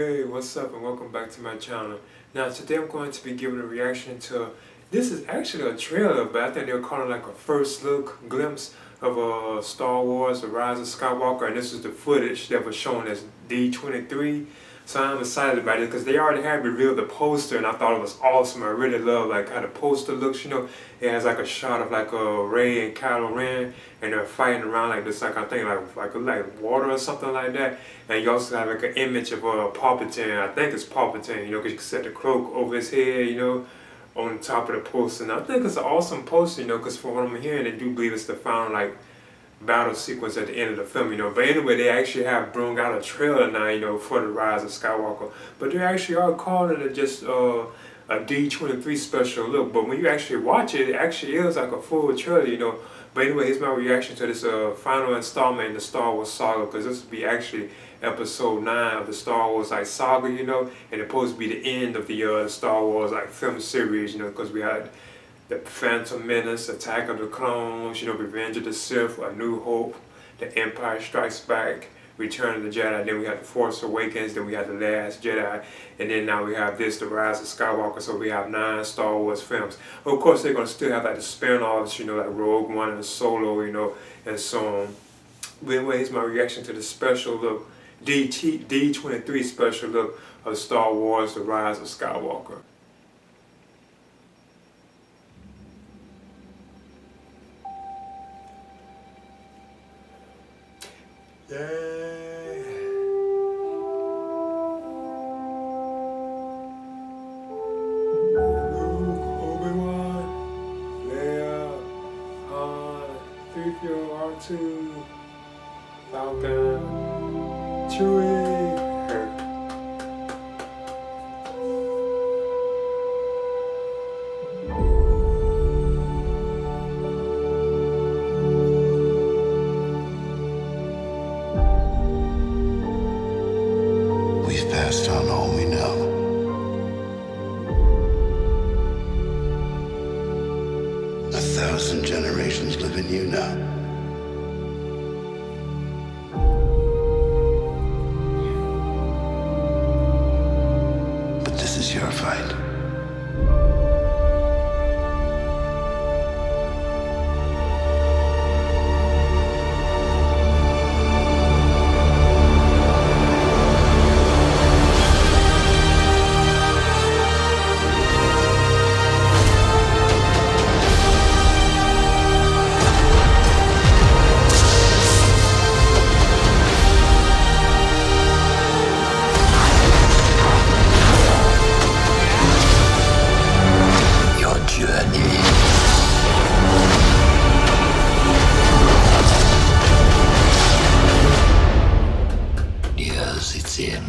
Hey, what's up and welcome back to my channel. Now today I'm going to be giving a reaction to, this is actually a trailer, but I think they'll call it like a first look glimpse of Star Wars, The Rise of Skywalker, and this is the footage that was shown as D23. So I'm excited about it because they already had revealed the poster and I thought it was awesome. I really love like how the poster looks, It has like a shot of like Rey and Kylo Ren and they're fighting around like this, like I think like water or something like that. And you also have like an image of Palpatine. I think it's Palpatine, because you can set the cloak over his head, on the top of the poster. And I think it's an awesome poster, because from what I'm hearing, they do believe it's the final like battle sequence at the end of the film, But anyway, they actually have brought out a trailer now, for The Rise of Skywalker. But they actually are calling it just a D23 special look. But when you actually watch it, it actually is like a full trailer, But anyway, here's my reaction to this final installment in the Star Wars saga, because this will be actually episode 9 of the Star Wars like saga, and it's supposed to be the end of the Star Wars like film series, because we had the Phantom Menace, Attack of the Clones, Revenge of the Sith, A New Hope, The Empire Strikes Back, Return of the Jedi, then we had The Force Awakens, then we had The Last Jedi, and then now we have this, The Rise of Skywalker, so we have 9 Star Wars films. Of course, they're going to still have like the spin-offs, like Rogue One and Solo, and so on. But anyway, here's my reaction to the special look, D23 special look of Star Wars, The Rise of Skywalker. Yay! Luke, Obi-Wan, Leia, Han, 3PO, R2, Falcon, Chewie. We've passed on all we know. A 1,000 generations live in you now. But this is your fight. It's in.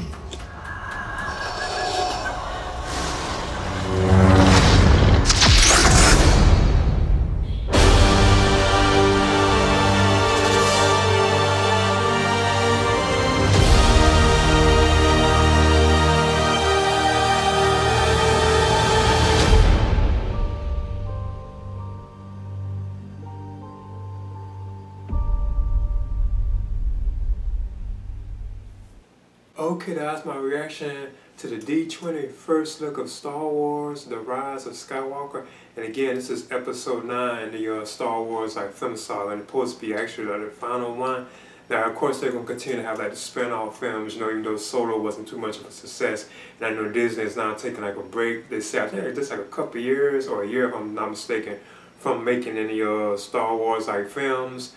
Okay, that's my reaction to the D20 first look of Star Wars, The Rise of Skywalker. And again, this is episode 9 in the Star Wars like film saga, and it's supposed to be actually like the final one. Now, of course, they're going to continue to have like the spin-off films, even though Solo wasn't too much of a success. And I know Disney is now taking like a break. They say, I think it's just like a couple years or a year, if I'm not mistaken, from making any Star Wars like films.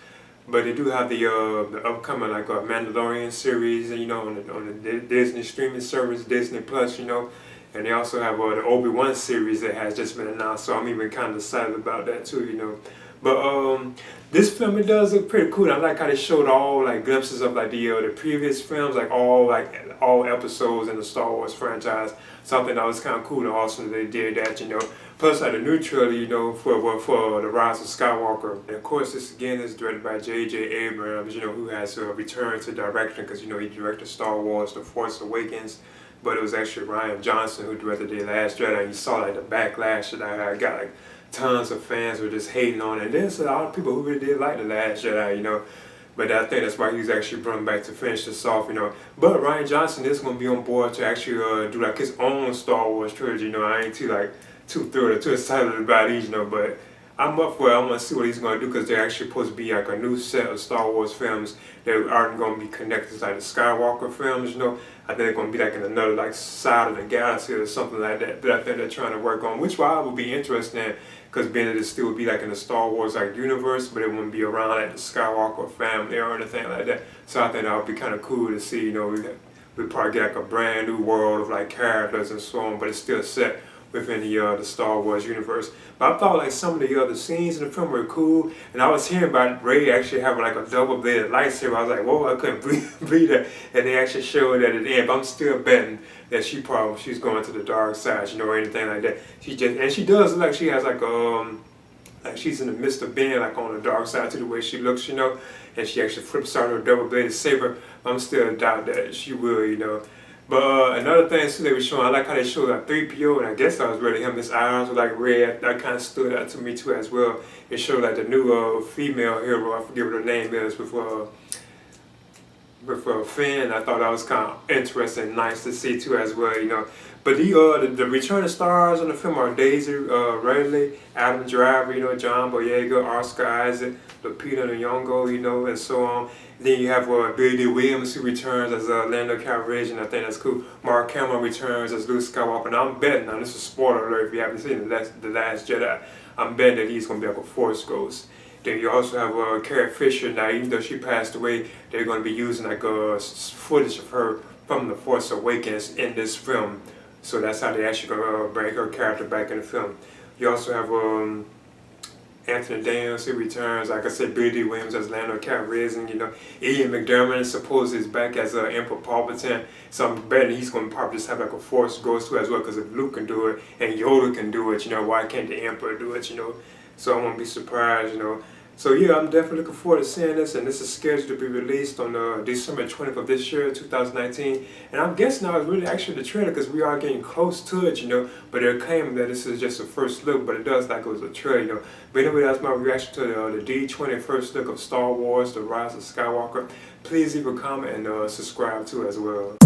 But they do have the upcoming like Mandalorian series, on the Disney streaming service, Disney Plus, and they also have the Obi-Wan series that has just been announced. So I'm even kind of excited about that too, But this film, it does look pretty cool. I like how they showed all like glimpses of like the previous films, like all episodes in the Star Wars franchise. Something that was kind of cool and awesome that they did that, Plus, like the new trilogy, for The Rise of Skywalker. And of course, this again is directed by J.J. Abrams, who has returned to direction because, he directed Star Wars, The Force Awakens. But it was actually Rian Johnson who directed The Last Jedi. And you saw like the backlash that I got, like tons of fans were just hating on it. And there's a lot of people who really did like The Last Jedi, But I think that's why he was actually brought back to finish this off, you know. But Rian Johnson is going to be on board to actually do like his own Star Wars trilogy, you know. I ain't too thrilled or too excited about these, you know, but I'm up for it. I want to see what he's going to do because they're actually supposed to be like a new set of Star Wars films that aren't going to be connected to like the Skywalker films, you know. I think they're going to be like in another like side of the galaxy or something like that I think they're trying to work on, which I would be interested in because being that it still would be like in the Star Wars like universe, but it wouldn't be around like the Skywalker family or anything like that. So I think that would be kind of cool to see, you know, we'd probably get like a brand new world of like characters and so on, but it's still set within the Star Wars universe. But I thought like some of the other scenes in the film were cool, and I was hearing about Rey actually having like a double-bladed lightsaber. I was like, whoa, I couldn't believe that, and they actually showed that at the end. But I'm still betting that she's going to the dark side, you know, or anything like that. She does look like she has like she's in the midst of being like on the dark side to the way she looks, you know, and she actually flips out her double-bladed saber. I'm still doubt that she will, you know. But another thing too they were showing, I like how they showed like 3PO, and I guess that was really him. His eyes were like red. That kind of stood out to me too as well. It showed like the new female hero, I forget what her name is, with Finn. I thought that was kind of interesting, nice to see too as well, you know. But the returning stars on the film are Daisy Ridley, Adam Driver, you know, John Boyega, Oscar Isaac, Lupita Nyong'o, you know, and so on. Then you have Billy D. Williams, who returns as Lando Calrissian. I think that's cool. Mark Hamill returns as Luke Skywalker. Now I'm betting, now this is a spoiler alert if you haven't seen The Last Jedi, I'm betting that he's going to be like a Force ghost. Then you also have Carrie Fisher. Now even though she passed away, they're going to be using like footage of her from The Force Awakens in this film. So that's how they actually going to bring her character back in the film. You also have Anthony Daniels, who returns, like I said, Billy D. Williams as Lando Calrissian, you know. Ian McDermott supposedly is back as Emperor Palpatine, so I'm betting he's going to probably just have like a Force ghost too as well, because if Luke can do it and Yoda can do it, you know, why can't the Emperor do it, you know? So I won't be surprised, you know. So yeah, I'm definitely looking forward to seeing this, and this is scheduled to be released on December 20th of this year, 2019. And I'm guessing now it's really actually the trailer because we are getting close to it, you know. But they're claiming that this is just a first look, but it does like it was a trailer, you know. But anyway, that's my reaction to the D23 first look of Star Wars: The Rise of Skywalker. Please leave a comment and subscribe too as well.